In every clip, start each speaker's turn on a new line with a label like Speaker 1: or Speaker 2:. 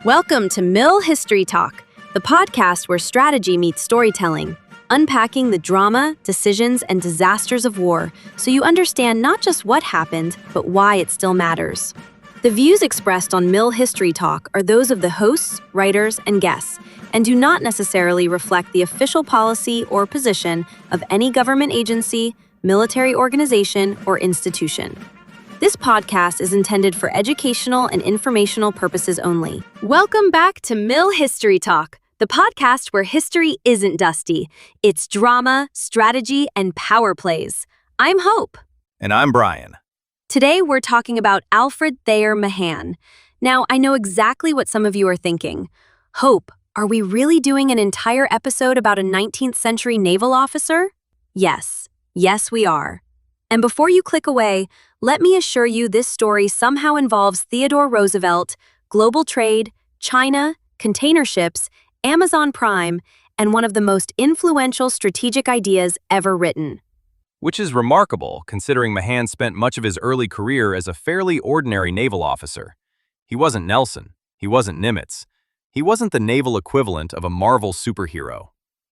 Speaker 1: Welcome to Mill History Talk, the podcast where strategy meets storytelling, unpacking the drama, decisions, and disasters of war so you understand not just what happened, but why it still matters. The views expressed on Mill History Talk are those of the hosts, writers, and guests, and do not necessarily reflect the official policy or position of any government agency, military organization, or institution. This podcast is intended for educational and informational purposes only. Welcome back to Mill History Talk, the podcast where history isn't dusty. It's drama, strategy, and power plays. I'm Hope.
Speaker 2: And I'm Brian.
Speaker 1: Today we're talking about Alfred Thayer Mahan. Now, I know exactly what some of you are thinking. Hope, are we really doing an entire episode about a 19th century naval officer? Yes, we are. And before you click away, let me assure you this story somehow involves Theodore Roosevelt, global trade, China, container ships, Amazon Prime, and one of the most influential strategic ideas ever written.
Speaker 2: Which is remarkable, considering Mahan spent much of his early career as a fairly ordinary naval officer. He wasn't Nelson. He wasn't Nimitz. He wasn't the naval equivalent of a Marvel superhero.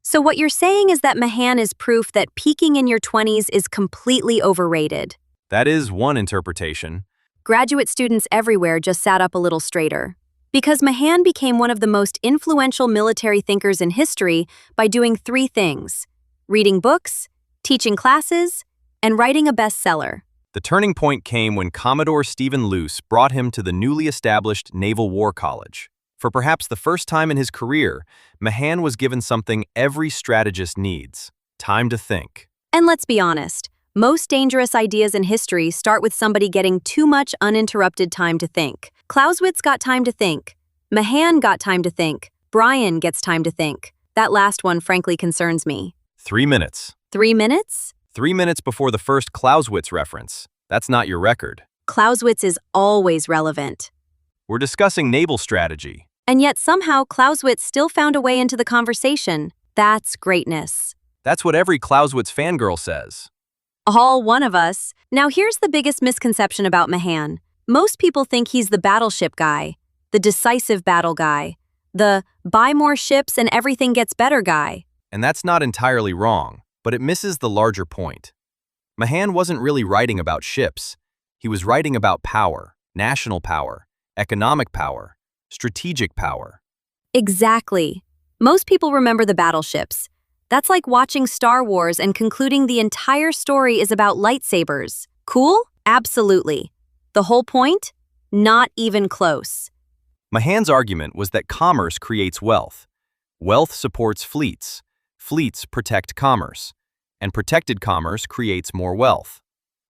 Speaker 1: So what you're saying is that Mahan is proof that peaking in your 20s is completely overrated.
Speaker 2: That is one interpretation.
Speaker 1: Graduate students everywhere just sat up a little straighter. Because Mahan became one of the most influential military thinkers in history by doing three things: reading books, teaching classes, and writing a bestseller.
Speaker 2: The turning point came when Commodore Stephen Luce brought him to the newly established Naval War College. For perhaps the first time in his career, Mahan was given something every strategist needs: time to think.
Speaker 1: And let's be honest, most dangerous ideas in history start with somebody getting too much uninterrupted time to think. Clausewitz got time to think. Mahan got time to think. Brian gets time to think. That last one frankly concerns me.
Speaker 2: 3 minutes.
Speaker 1: 3 minutes?
Speaker 2: 3 minutes before the first Clausewitz reference. That's not your record.
Speaker 1: Clausewitz is always relevant.
Speaker 2: We're discussing naval strategy.
Speaker 1: And yet somehow Clausewitz still found a way into the conversation. That's greatness.
Speaker 2: That's what every Clausewitz fangirl says.
Speaker 1: All one of us. Now here's the biggest misconception about Mahan. Most people think he's the battleship guy, the decisive battle guy, the buy more ships and everything gets better guy.
Speaker 2: And that's not entirely wrong, but it misses the larger point. Mahan wasn't really writing about ships. He was writing about power, national power, economic power, strategic power.
Speaker 1: Exactly. Most people remember the battleships. That's like watching Star Wars and concluding the entire story is about lightsabers. Cool? Absolutely. The whole point? Not even close.
Speaker 2: Mahan's argument was that commerce creates wealth. Wealth supports fleets. Fleets protect commerce. And protected commerce creates more wealth.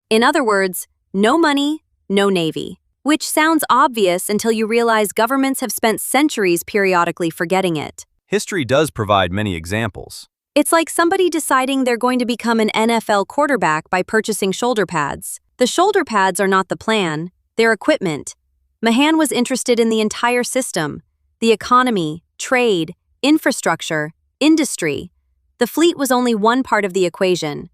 Speaker 1: In other words, no money, no navy. Which sounds obvious until you realize governments have spent centuries periodically forgetting it.
Speaker 2: History does provide many examples.
Speaker 1: It's like somebody deciding they're going to become an NFL quarterback by purchasing shoulder pads. The shoulder pads are not the plan, they're equipment. Mahan was interested in the entire system: the economy, trade, infrastructure, industry. The fleet was only one part of the equation.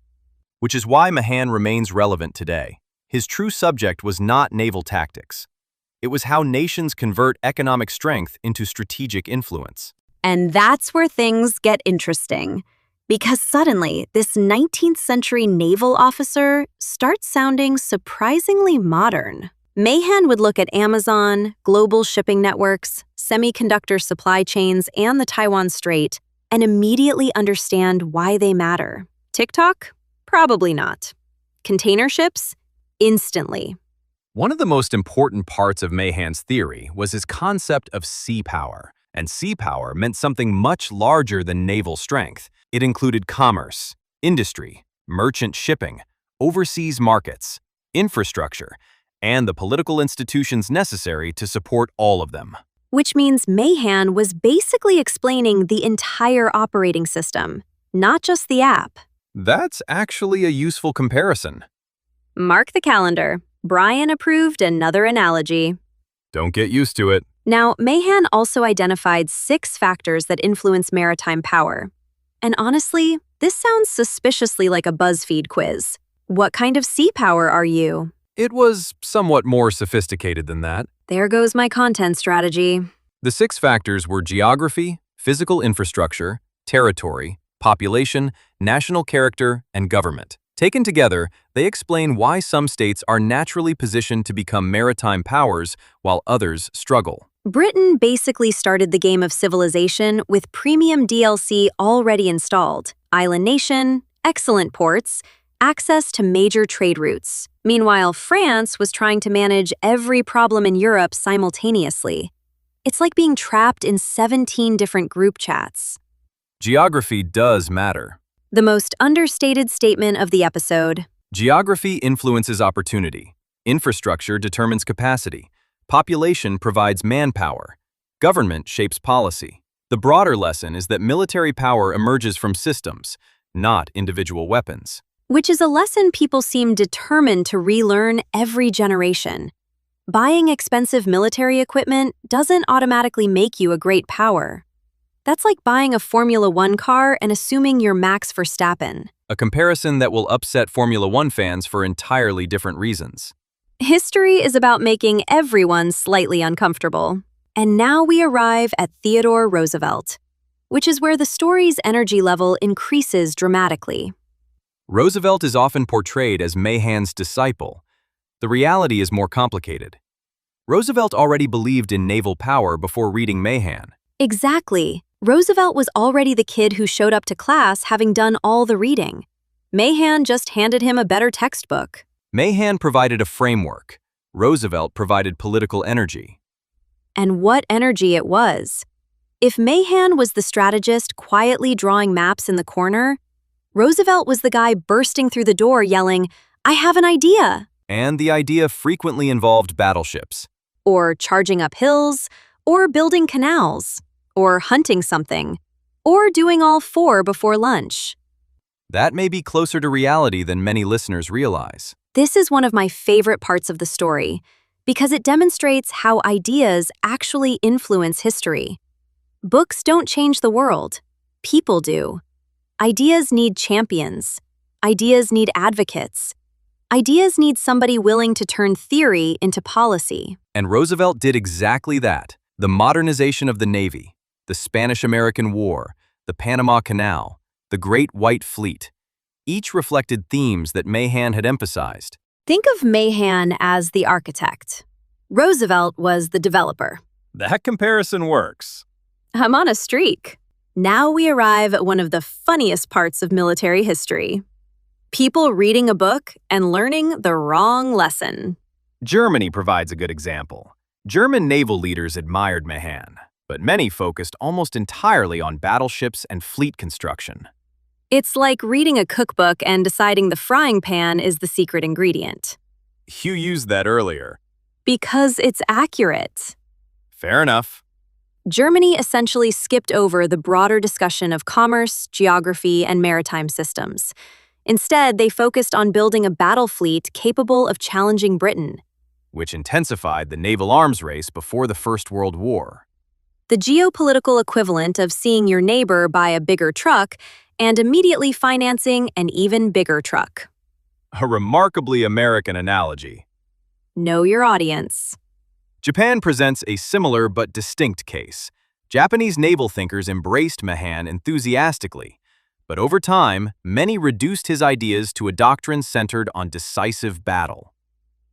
Speaker 2: Which is why Mahan remains relevant today. His true subject was not naval tactics. It was how nations convert economic strength into strategic influence.
Speaker 1: And that's where things get interesting. Because suddenly, this 19th century naval officer starts sounding surprisingly modern. Mahan would look at Amazon, global shipping networks, semiconductor supply chains, and the Taiwan Strait, and immediately understand why they matter. TikTok? Probably not. Container ships? Instantly.
Speaker 2: One of the most important parts of Mahan's theory was his concept of sea power. And sea power meant something much larger than naval strength. It included commerce, industry, merchant shipping, overseas markets, infrastructure, and the political institutions necessary to support all of them.
Speaker 1: Which means Mahan was basically explaining the entire operating system, not just the app.
Speaker 2: That's actually a useful comparison.
Speaker 1: Mark the calendar. Brian approved another analogy.
Speaker 2: Don't get used to it.
Speaker 1: Now, Mahan also identified 6 factors that influence maritime power. And honestly, this sounds suspiciously like a BuzzFeed quiz. What kind of sea power are you?
Speaker 2: It was somewhat more sophisticated than that.
Speaker 1: There goes my content strategy.
Speaker 2: The 6 factors were geography, physical infrastructure, territory, population, national character, and government. Taken together, they explain why some states are naturally positioned to become maritime powers while others struggle.
Speaker 1: Britain basically started the game of civilization with premium DLC already installed, island nation, excellent ports, access to major trade routes. Meanwhile, France was trying to manage every problem in Europe simultaneously. It's like being trapped in 17 different group chats.
Speaker 2: Geography does matter.
Speaker 1: The most understated statement of the episode.
Speaker 2: Geography influences opportunity. Infrastructure determines capacity. Population provides manpower. Government shapes policy. The broader lesson is that military power emerges from systems, not individual weapons.
Speaker 1: Which is a lesson people seem determined to relearn every generation. Buying expensive military equipment doesn't automatically make you a great power. That's like buying a Formula One car and assuming you're Max Verstappen.
Speaker 2: A comparison that will upset Formula One fans for entirely different reasons.
Speaker 1: History is about making everyone slightly uncomfortable. And now we arrive at Theodore Roosevelt, which is where the story's energy level increases dramatically.
Speaker 2: Roosevelt is often portrayed as Mahan's disciple. The reality is more complicated. Roosevelt already believed in naval power before reading Mahan.
Speaker 1: Exactly. Roosevelt was already the kid who showed up to class having done all the reading. Mahan just handed him a better textbook.
Speaker 2: Mahan provided a framework. Roosevelt provided political energy.
Speaker 1: And what energy it was. If Mahan was the strategist quietly drawing maps in the corner, Roosevelt was the guy bursting through the door yelling, "I have an idea!"
Speaker 2: And the idea frequently involved battleships.
Speaker 1: Or charging up hills, or building canals, or hunting something, or doing all 4 before lunch.
Speaker 2: That may be closer to reality than many listeners realize.
Speaker 1: This is one of my favorite parts of the story, because it demonstrates how ideas actually influence history. Books don't change the world. People do. Ideas need champions. Ideas need advocates. Ideas need somebody willing to turn theory into policy.
Speaker 2: And Roosevelt did exactly that. The modernization of the Navy, the Spanish-American War, the Panama Canal, the Great White Fleet. Each reflected themes that Mahan had emphasized.
Speaker 1: Think of Mahan as the architect. Roosevelt was the developer.
Speaker 2: That comparison works.
Speaker 1: I'm on a streak. Now we arrive at one of the funniest parts of military history. People reading a book and learning the wrong lesson.
Speaker 2: Germany provides a good example. German naval leaders admired Mahan, but many focused almost entirely on battleships and fleet construction.
Speaker 1: It's like reading a cookbook and deciding the frying pan is the secret ingredient.
Speaker 2: You used that earlier.
Speaker 1: Because it's accurate.
Speaker 2: Fair enough.
Speaker 1: Germany essentially skipped over the broader discussion of commerce, geography, and maritime systems. Instead, they focused on building a battle fleet capable of challenging Britain,
Speaker 2: which intensified the naval arms race before the First World War.
Speaker 1: The geopolitical equivalent of seeing your neighbor buy a bigger truck and immediately financing an even bigger truck.
Speaker 2: A remarkably American analogy.
Speaker 1: Know your audience.
Speaker 2: Japan presents a similar but distinct case. Japanese naval thinkers embraced Mahan enthusiastically, but over time, many reduced his ideas to a doctrine centered on decisive battle.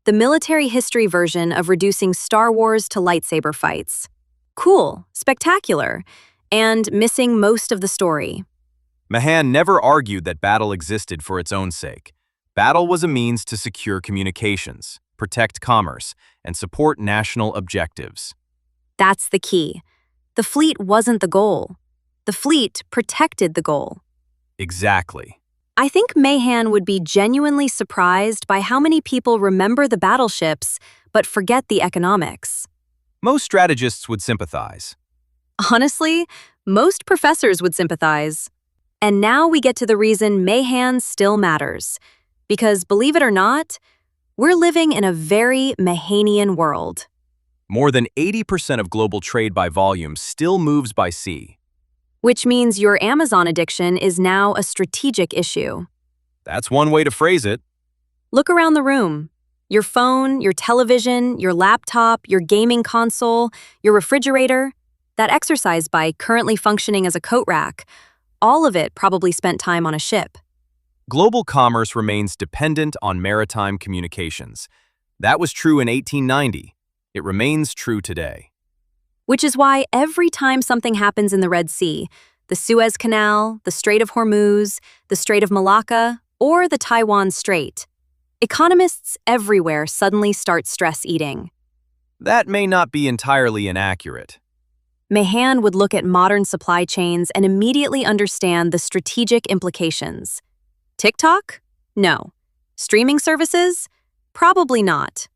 Speaker 1: The military history version of reducing Star Wars to lightsaber fights. Cool, spectacular, and missing most of the story.
Speaker 2: Mahan never argued that battle existed for its own sake. Battle was a means to secure communications, protect commerce, and support national objectives.
Speaker 1: That's the key. The fleet wasn't the goal. The fleet protected the goal.
Speaker 2: Exactly.
Speaker 1: I think Mahan would be genuinely surprised by how many people remember the battleships but forget the economics.
Speaker 2: Most strategists would sympathize.
Speaker 1: Honestly, most professors would sympathize. And now we get to the reason Mahan still matters. Because, believe it or not, we're living in a very Mahanian world.
Speaker 2: More than 80% of global trade by volume still moves by sea.
Speaker 1: Which means your Amazon addiction is now a strategic issue.
Speaker 2: That's one way to phrase it.
Speaker 1: Look around the room. Your phone, your television, your laptop, your gaming console, your refrigerator. that exercise bike currently functioning as a coat rack, all of it probably spent time on a ship.
Speaker 2: Global commerce remains dependent on maritime communications. That was true in 1890. It remains true today.
Speaker 1: Which is why every time something happens in the Red Sea, the Suez Canal, the Strait of Hormuz, the Strait of Malacca, or the Taiwan Strait, economists everywhere suddenly start stress eating.
Speaker 2: That may not be entirely inaccurate.
Speaker 1: Mahan would look at modern supply chains and immediately understand the strategic implications. TikTok? No. Streaming services? Probably not.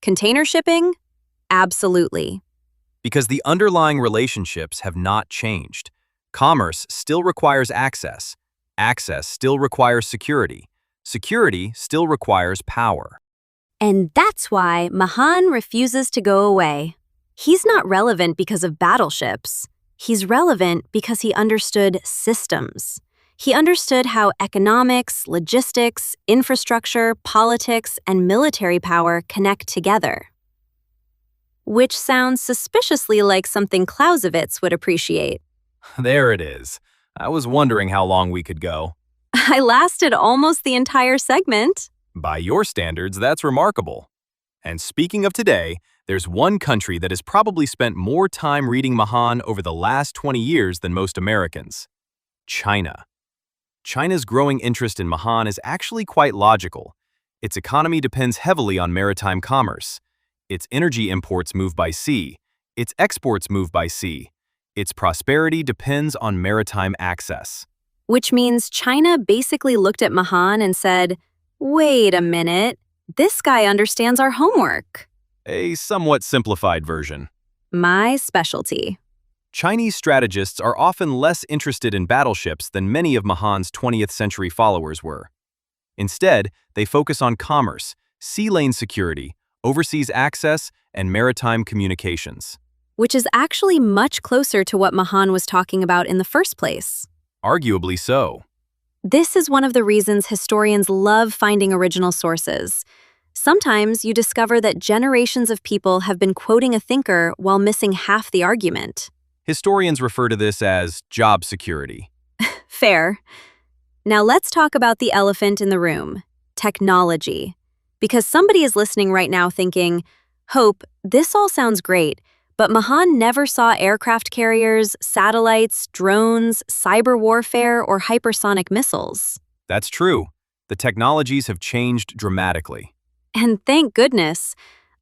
Speaker 1: Container shipping? Absolutely.
Speaker 2: Because the underlying relationships have not changed. Commerce still requires access. Access still requires security. Security still requires power.
Speaker 1: And that's why Mahan refuses to go away. He's not relevant because of battleships. He's relevant because he understood systems. He understood how economics, logistics, infrastructure, politics, and military power connect together. Which sounds suspiciously like something Clausewitz would appreciate.
Speaker 2: There it is. I was wondering how long we could go.
Speaker 1: I lasted almost the entire segment.
Speaker 2: By your standards, that's remarkable. And speaking of today, there's one country that has probably spent more time reading Mahan over the last 20 years than most Americans. China. China's growing interest in Mahan is actually quite logical. Its economy depends heavily on maritime commerce. Its energy imports move by sea. Its exports move by sea. Its prosperity depends on maritime access.
Speaker 1: Which means China basically looked at Mahan and said, "Wait a minute, this guy understands our homework."
Speaker 2: A somewhat simplified version.
Speaker 1: My specialty.
Speaker 2: Chinese strategists are often less interested in battleships than many of Mahan's 20th century followers were. Instead, they focus on commerce, sea lane security, overseas access, and maritime communications.
Speaker 1: Which is actually much closer to what Mahan was talking about in the first place.
Speaker 2: Arguably so.
Speaker 1: This is one of the reasons historians love finding original sources. Sometimes you discover that generations of people have been quoting a thinker while missing half the argument.
Speaker 2: Historians refer to this as job security.
Speaker 1: Fair. Now let's talk about the elephant in the room, technology. Because somebody is listening right now thinking, "Hope, this all sounds great, but Mahan never saw aircraft carriers, satellites, drones, cyber warfare, or hypersonic missiles."
Speaker 2: That's true. The technologies have changed dramatically.
Speaker 1: And thank goodness,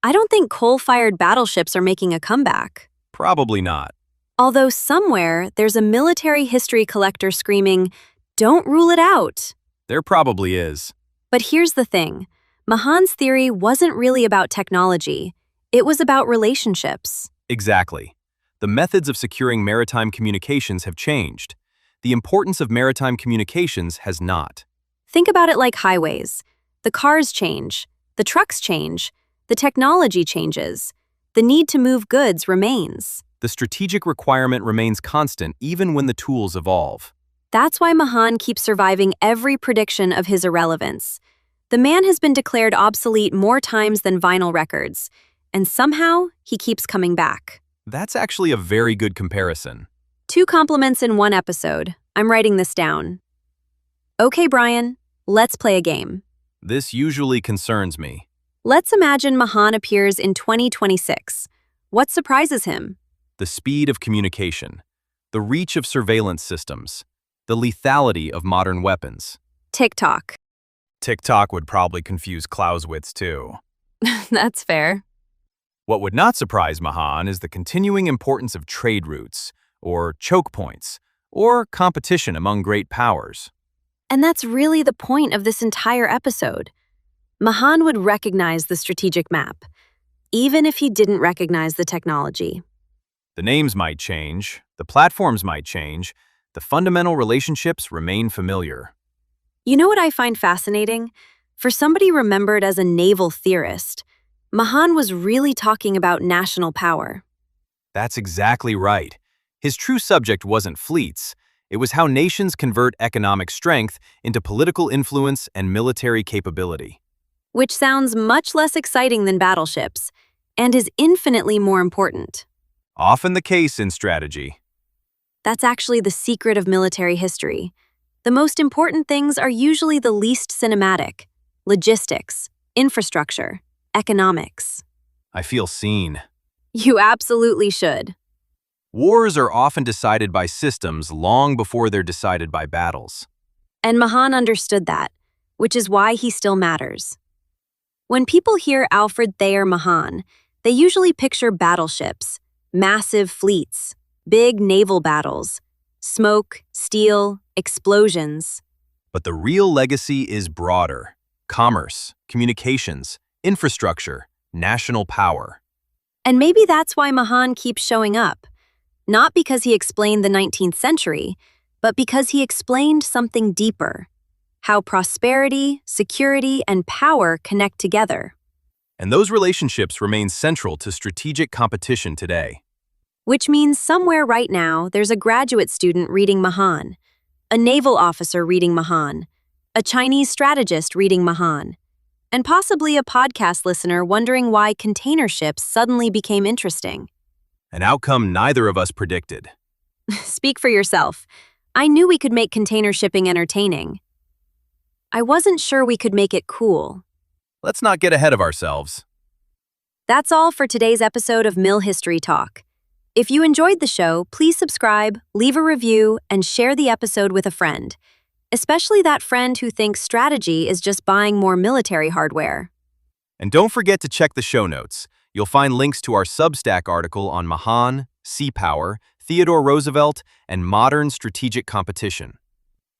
Speaker 1: I don't think coal-fired battleships are making a comeback.
Speaker 2: Probably not.
Speaker 1: Although somewhere there's a military history collector screaming, "Don't rule it out."
Speaker 2: There probably is.
Speaker 1: But here's the thing. Mahan's theory wasn't really about technology. It was about relationships.
Speaker 2: Exactly. The methods of securing maritime communications have changed. The importance of maritime communications has not.
Speaker 1: Think about it like highways. The cars change, the trucks change, the technology changes. The need to move goods remains.
Speaker 2: The strategic requirement remains constant even when the tools evolve.
Speaker 1: That's why Mahan keeps surviving every prediction of his irrelevance. The man has been declared obsolete more times than vinyl records, and somehow he keeps coming back.
Speaker 2: That's actually a very good comparison.
Speaker 1: 2 compliments in 1 episode. I'm writing this down. Okay, Brian, let's play a game.
Speaker 2: This usually concerns me.
Speaker 1: Let's imagine Mahan appears in 2026. What surprises him?
Speaker 2: The speed of communication, the reach of surveillance systems, the lethality of modern weapons.
Speaker 1: TikTok.
Speaker 2: TikTok would probably confuse Clausewitz too.
Speaker 1: That's fair.
Speaker 2: What would not surprise Mahan is the continuing importance of trade routes, or chokepoints, or competition among great powers.
Speaker 1: And that's really the point of this entire episode. Mahan would recognize the strategic map, even if he didn't recognize the technology.
Speaker 2: The names might change, the platforms might change, the fundamental relationships remain familiar.
Speaker 1: You know what I find fascinating? For somebody remembered as a naval theorist, Mahan was really talking about national power.
Speaker 2: That's exactly right. His true subject wasn't fleets. It was how nations convert economic strength into political influence and military capability.
Speaker 1: Which sounds much less exciting than battleships, and is infinitely more important.
Speaker 2: Often the case in strategy.
Speaker 1: That's actually the secret of military history. The most important things are usually the least cinematic: logistics, infrastructure, economics.
Speaker 2: I feel seen.
Speaker 1: You absolutely should.
Speaker 2: Wars are often decided by systems long before they're decided by battles.
Speaker 1: And Mahan understood that, which is why he still matters. When people hear Alfred Thayer Mahan, they usually picture battleships, massive fleets, big naval battles, smoke, steel, explosions.
Speaker 2: But the real legacy is broader: commerce, communications, infrastructure, national power.
Speaker 1: And maybe that's why Mahan keeps showing up. Not because he explained the 19th century, but because he explained something deeper: how prosperity, security, and power connect together.
Speaker 2: And those relationships remain central to strategic competition today.
Speaker 1: Which means somewhere right now there's a graduate student reading Mahan, a naval officer reading Mahan, a Chinese strategist reading Mahan, and possibly a podcast listener wondering why container ships suddenly became interesting.
Speaker 2: An outcome neither of us predicted.
Speaker 1: Speak for yourself. I knew we could make container shipping entertaining. I wasn't sure we could make it cool.
Speaker 2: Let's not get ahead of ourselves.
Speaker 1: That's all for today's episode of Mill History Talk. If you enjoyed the show, please subscribe, leave a review, and share the episode with a friend, especially that friend who thinks strategy is just buying more military hardware.
Speaker 2: And don't forget to check the show notes. You'll find links to our Substack article on Mahan, sea power, Theodore Roosevelt, and modern strategic competition.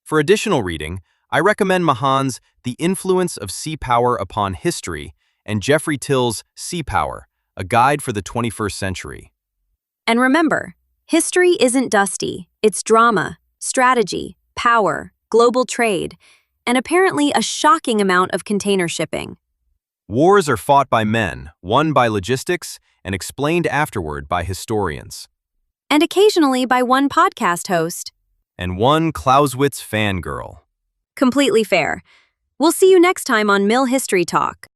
Speaker 2: For additional reading, I recommend Mahan's The Influence of Sea Power Upon History and Jeffrey Till's Sea Power, A Guide for the 21st Century.
Speaker 1: And remember, history isn't dusty. It's drama, strategy, power, global trade, and apparently a shocking amount of container shipping.
Speaker 2: Wars are fought by men, won by logistics, and explained afterward by historians.
Speaker 1: And occasionally by one podcast host.
Speaker 2: And one Clausewitz fangirl.
Speaker 1: Completely fair. We'll see you next time on Mill History Talk.